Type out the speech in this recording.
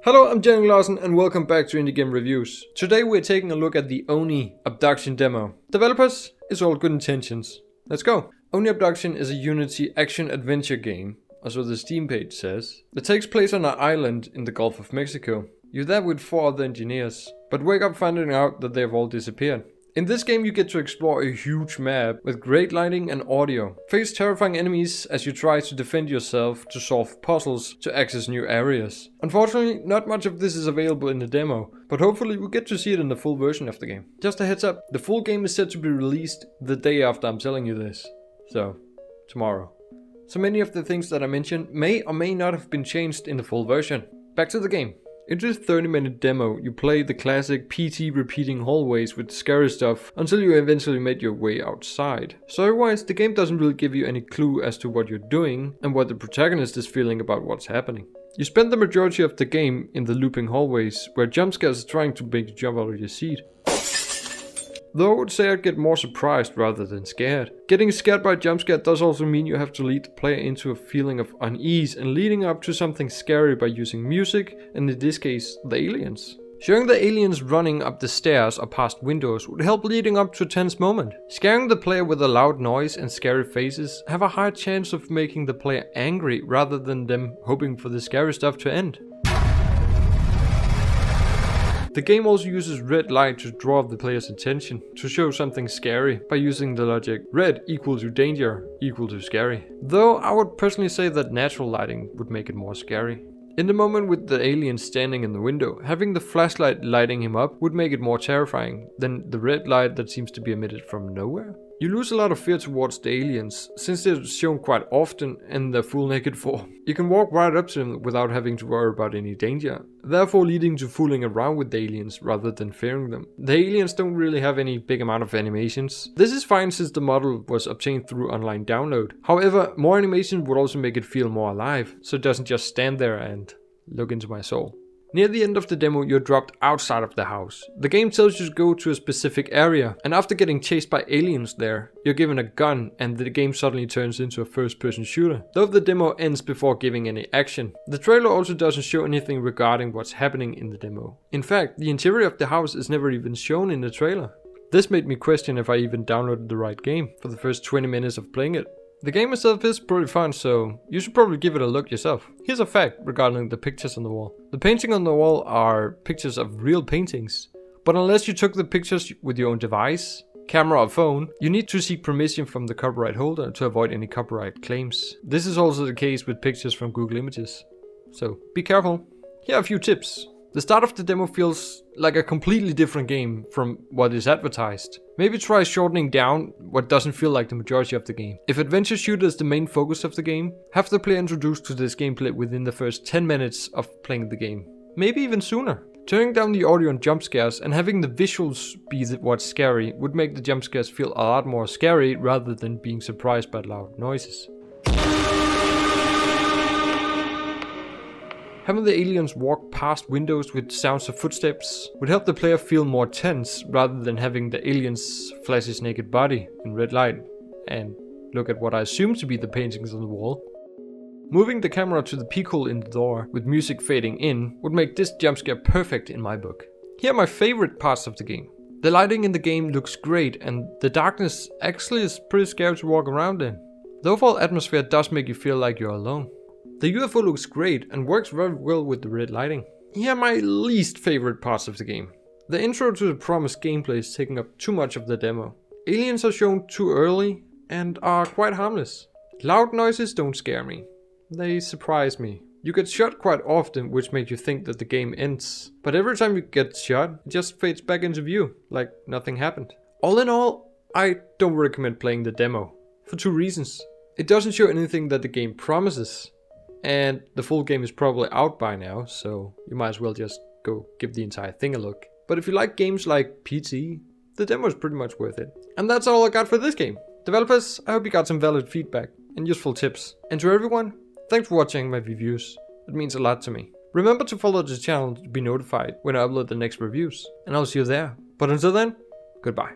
Hello, I'm Jenny Lawson and welcome back to Indie Game Reviews. Today we're taking a look at the O.V.N.I Abduction demo. Developers, it's all good intentions. Let's go. O.V.N.I Abduction is a Unity action-adventure game, or so the Steam page says, that takes place on an island in the Gulf of Mexico. You're there with 4 other engineers, but wake up finding out that they've all disappeared. In this game you get to explore a huge map with great lighting and audio, face terrifying enemies as you try to defend yourself, to solve puzzles, to access new areas. Unfortunately, not much of this is available in the demo, but hopefully we'll get to see it in the full version of the game. Just a heads up, the full game is set to be released the day after I'm telling you this. So, tomorrow. So many of the things that I mentioned may or may not have been changed in the full version. Back to the game. In this 30-minute demo, you play the classic PT repeating hallways with scary stuff until you eventually make your way outside. Story-wise, the game doesn't really give you any clue as to what you're doing and what the protagonist is feeling about what's happening. You spend the majority of the game in the looping hallways, where jump scares are trying to make you jump out of your seat. Though I would say I'd get more surprised rather than scared. Getting scared by a jump scare does also mean you have to lead the player into a feeling of unease and leading up to something scary by using music, and in this case, the aliens. Showing the aliens running up the stairs or past windows would help leading up to a tense moment. Scaring the player with a loud noise and scary faces have a high chance of making the player angry rather than them hoping for the scary stuff to end. The game also uses red light to draw the player's attention, to show something scary, by using the logic red equal to danger equal to scary. Though I would personally say that natural lighting would make it more scary. In the moment with the alien standing in the window, having the flashlight lighting him up would make it more terrifying than the red light that seems to be emitted from nowhere. You lose a lot of fear towards the aliens, since they're shown quite often in their full naked form. You can walk right up to them without having to worry about any danger, therefore leading to fooling around with the aliens rather than fearing them. The aliens don't really have any big amount of animations. This is fine since the model was obtained through online download. However, more animation would also make it feel more alive, so it doesn't just stand there and look into my soul. Near the end of the demo, you're dropped outside of the house. The game tells you to go to a specific area, and after getting chased by aliens there, you're given a gun and the game suddenly turns into a first-person shooter, though the demo ends before giving any action. The trailer also doesn't show anything regarding what's happening in the demo. In fact, the interior of the house is never even shown in the trailer. This made me question if I even downloaded the right game for the first 20 minutes of playing it. The game itself is pretty fun, so you should probably give it a look yourself. Here's a fact regarding the pictures on the wall. The paintings on the wall are pictures of real paintings, but unless you took the pictures with your own device, camera or phone, you need to seek permission from the copyright holder to avoid any copyright claims. This is also the case with pictures from Google Images, so be careful. Here are a few tips. The start of the demo feels like a completely different game from what is advertised. Maybe try shortening down what doesn't feel like the majority of the game. If adventure shooter is the main focus of the game, have the player introduced to this gameplay within the first 10 minutes of playing the game. Maybe even sooner. Turning down the audio and jump scares and having the visuals be what's scary would make the jump scares feel a lot more scary rather than being surprised by loud noises. Having the aliens walk past windows with sounds of footsteps would help the player feel more tense rather than having the aliens flash his naked body in red light and look at what I assume to be the paintings on the wall. Moving the camera to the peephole in the door with music fading in would make this jump scare perfect in my book. Here are my favorite parts of the game. The lighting in the game looks great and the darkness actually is pretty scary to walk around in. The overall atmosphere does make you feel like you're alone. The UFO looks great and works very well with the red lighting. Here are my least favorite parts of the game. The intro to the promised gameplay is taking up too much of the demo. Aliens are shown too early and are quite harmless. Loud noises don't scare me. They surprise me. You get shot quite often, which makes you think that the game ends. But every time you get shot, it just fades back into view, like nothing happened. All in all, I don't recommend playing the demo. For 2 reasons. It doesn't show anything that the game promises. And the full game is probably out by now, so you might as well just go give the entire thing a look. But if you like games like PT, the demo is pretty much worth it. And that's all I got for this game. Developers, I hope you got some valid feedback and useful tips. And to everyone, thanks for watching my reviews. It means a lot to me. Remember to follow the channel to be notified when I upload the next reviews. And I'll see you there. But until then, goodbye.